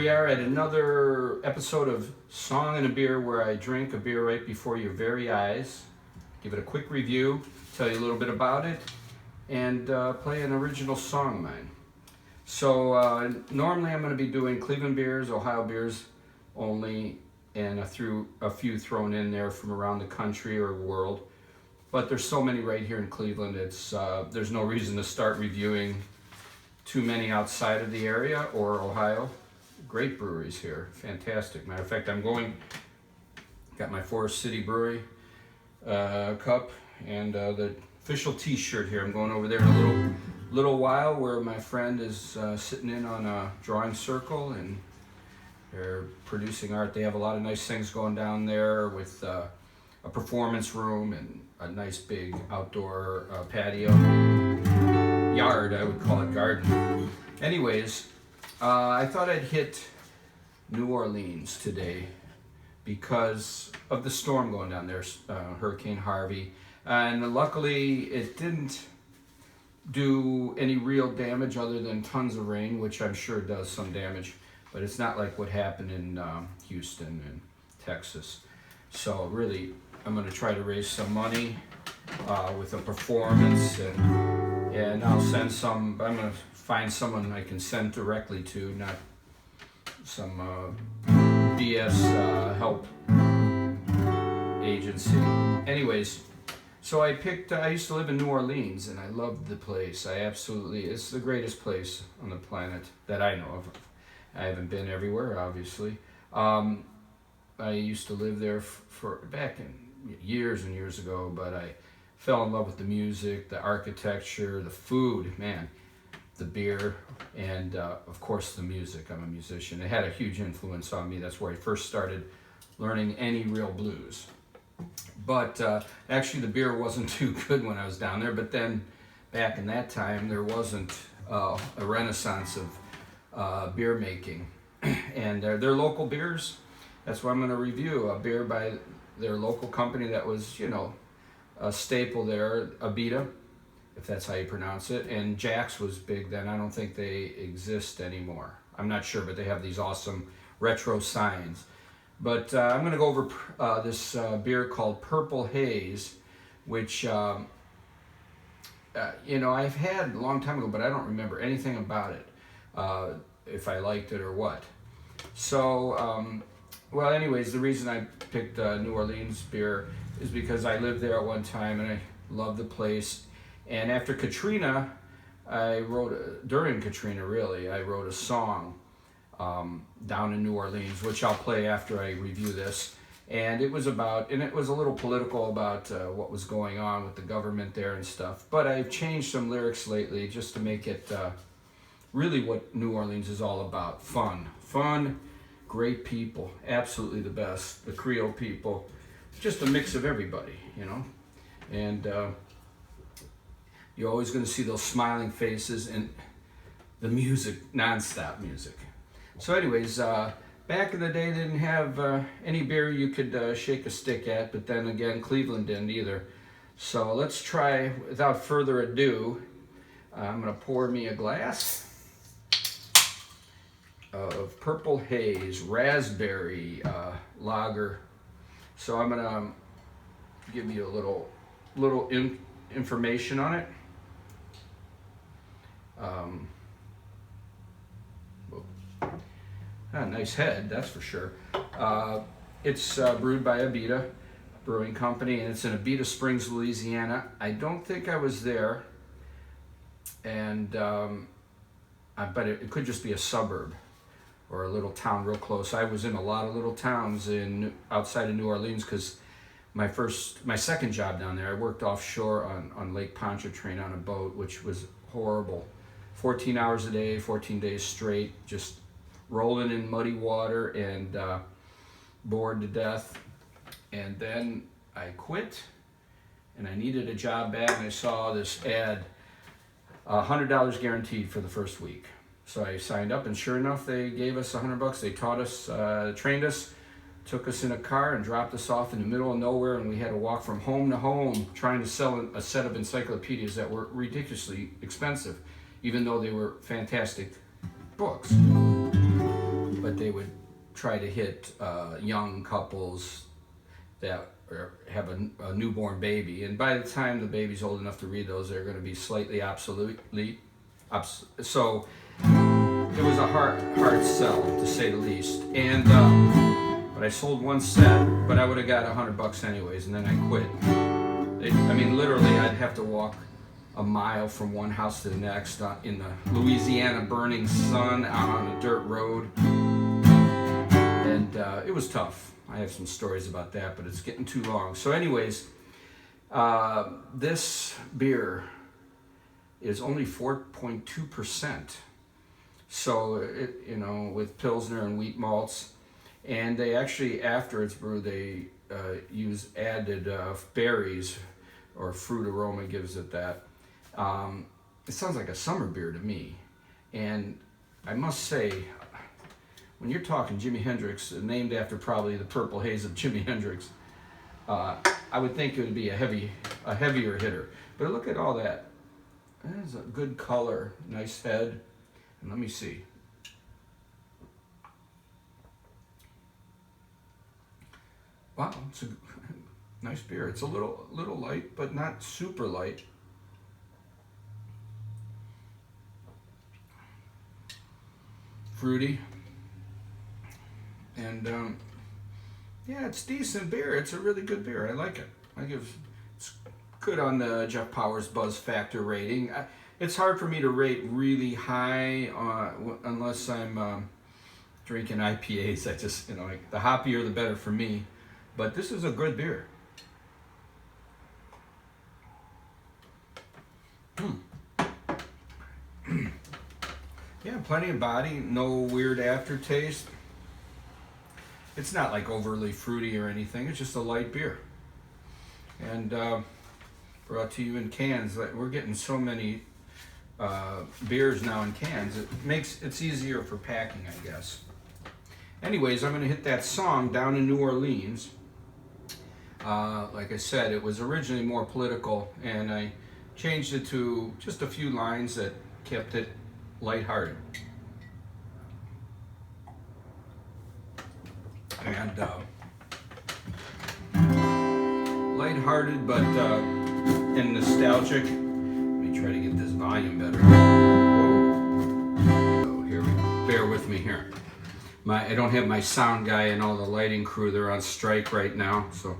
we are at another episode of Song and a Beer, where I drink a beer right before your very eyes, give it a quick review, tell you a little bit about it, and play an original song of mine. So normally I'm going to be doing Cleveland beers, Ohio beers only, and a few thrown in there from around the country or world. But there's so many right here in Cleveland, there's no reason to start reviewing too many outside of the area or Ohio. Great breweries here, fantastic. Matter of fact, got my Forest City Brewery cup and the official t-shirt here. I'm going over there in a little while, where my friend is sitting in on a drawing circle, and they're producing art. They have a lot of nice things going down there with a performance room and a nice big outdoor patio. Yard, I would call it, garden. Anyways, I thought I'd hit New Orleans today because of the storm going down there, Hurricane Harvey. And luckily it didn't do any real damage other than tons of rain, which I'm sure does some damage, but it's not like what happened in Houston and Texas. So really, I'm going to try to raise some money with a performance, and I'll send some. I'm going to find someone I can send directly to, not some BS help agency. Anyways, so I used to live in New Orleans, and I loved the place. It's the greatest place on the planet that I know of. I haven't been everywhere, obviously. I used to live there for back in years and years ago, but I fell in love with the music, the architecture, the food, man, the beer, and of course the music. I'm a musician. It had a huge influence on me. That's where I first started learning any real blues. But actually the beer wasn't too good when I was down there, but then back in that time there wasn't a renaissance of beer making. And their local beers, that's what I'm going to review, a beer by their local company that was, a staple there, Abita, if that's how you pronounce it. And Jack's was big then. I don't think they exist anymore. I'm not sure, but they have these awesome retro signs. But I'm going to go over this beer called Purple Haze, which, I've had a long time ago, but I don't remember anything about it, if I liked it or what. So, well, anyways, the reason I picked New Orleans beer is because I lived there at one time and I loved the place. And after Katrina, during Katrina really, I wrote a song down in New Orleans, which I'll play after I review this. And it was a little political about what was going on with the government there and stuff. But I've changed some lyrics lately just to make it really what New Orleans is all about. Fun, great people, absolutely the best. The Creole people, just a mix of everybody, And you're always going to see those smiling faces and the music, nonstop music. So anyways, back in the day, they didn't have any beer you could shake a stick at, but then again, Cleveland didn't either. So let's try, without further ado, I'm going to pour me a glass of Purple Haze raspberry lager. So I'm going to give you a little information on it. Nice head, that's for sure. It's brewed by Abita Brewing Company, and it's in Abita Springs, Louisiana. I don't think I was there, and but it could just be a suburb or a little town real close. I was in a lot of little towns outside of New Orleans because my second job down there, I worked offshore on Lake Ponchertrain on a boat, which was horrible. 14 hours a day, 14 days straight, just rolling in muddy water and bored to death. And then I quit, and I needed a job back, and I saw this ad, $100 guaranteed for the first week. So I signed up, and sure enough, they gave us $100. They taught us, trained us, took us in a car and dropped us off in the middle of nowhere, and we had to walk from home to home trying to sell a set of encyclopedias that were ridiculously expensive, even though they were fantastic books. but they would try to hit young couples that have a newborn baby, and by the time the baby's old enough to read those, they're going to be slightly obsolete. So it was a hard sell, to say the least. And but I sold one set, but I would have got $100 anyways, and then I quit. I mean, literally, I'd have to walk a mile from one house to the next in the Louisiana burning sun out on a dirt road, and it was tough. I have some stories about that, but it's getting too long. So anyways, this beer is only 4.2%. So it, you know, with Pilsner and wheat malts, and they actually, after it's brewed, they use added berries, or fruit aroma gives it that. It sounds like a summer beer to me, and I must say, when you're talking Jimi Hendrix, named after probably the Purple Haze of Jimi Hendrix, I would think it would be a heavier hitter. But look at all that. That is a good color, nice head. And let me see. Wow, it's a nice beer. It's a little light, but not super light. Fruity. And yeah, it's decent beer. It's a really good beer. I like it. It's good on the Jeff Powers Buzz Factor rating. It's hard for me to rate really high unless I'm drinking IPAs. I just, like, the hoppier the better for me. But this is a good beer. Yeah, plenty of body, no weird aftertaste. It's not like overly fruity or anything. It's just a light beer. And brought to you in cans. We're getting so many beers now in cans. It's easier for packing, I guess. Anyways, I'm going to hit that song, Down in New Orleans. Like I said, it was originally more political, and I changed it to just a few lines that kept it lighthearted. And lighthearted, but and nostalgic. Let me try to get this volume better. Whoa. Oh, here we go. Bear with me here. I don't have my sound guy and all the lighting crew. They're on strike right now, so.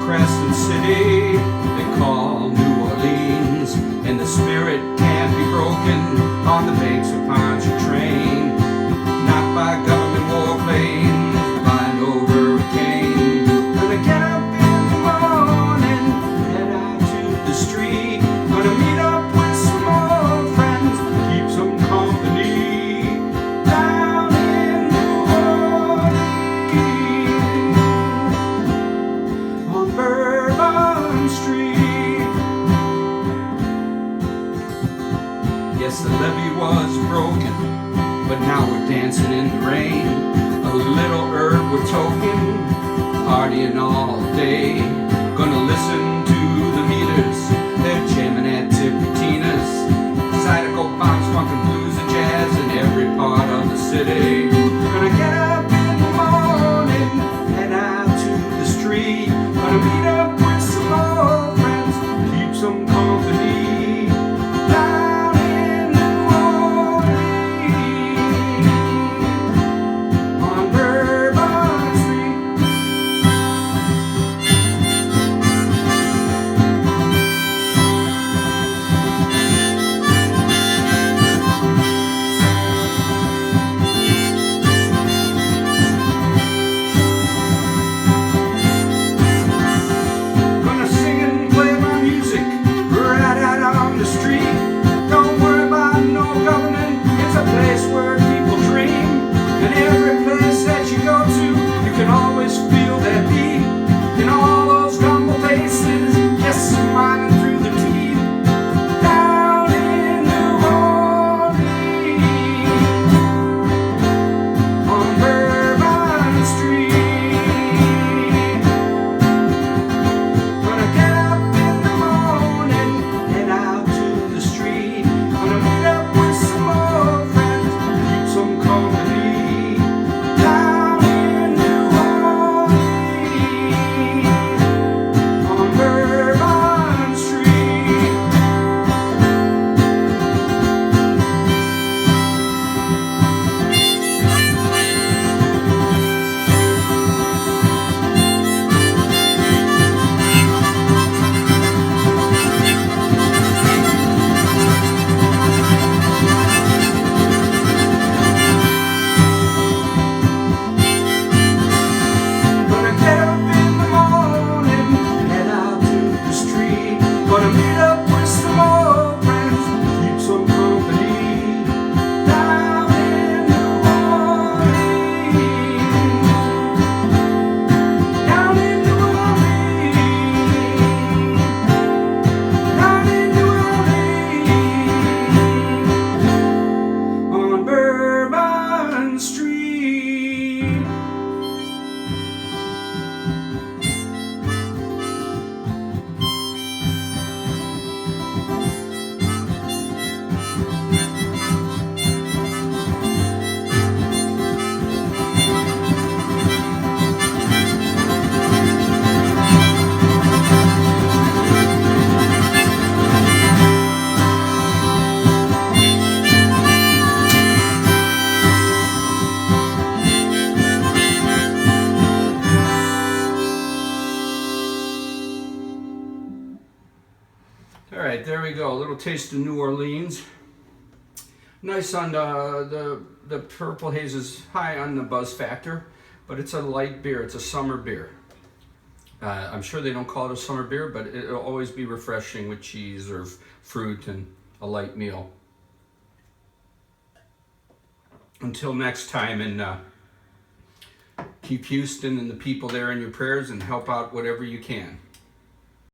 Crescent city they call New Orleans, and the spirit can't be broken on the banks of Ponchertrain, not by government warplanes, by no hurricane. Gonna get up in the morning, head out to the street, gonna meet up with some old friends, keep some company down in New Orleans. On Bourbon Street. Yes, the levee was broken, but now we're dancing in the rain. A little herb we're token, partying all day. Gonna listen to the meters, they're jamming at Tipitina's. Zydeco bounce, funk and blues and jazz in every part of the city. Gonna get up in the morning, head out to the street. Gonna meet up with some old friends, keep some company down in New Orleans. On Bourbon Street. we go. A little taste of New Orleans. Nice on the Purple Haze is high on the buzz factor, but it's a light beer. It's a summer beer. I'm sure they don't call it a summer beer, but it'll always be refreshing with cheese or fruit and a light meal. Until next time, and keep Houston and the people there in your prayers and help out whatever you can.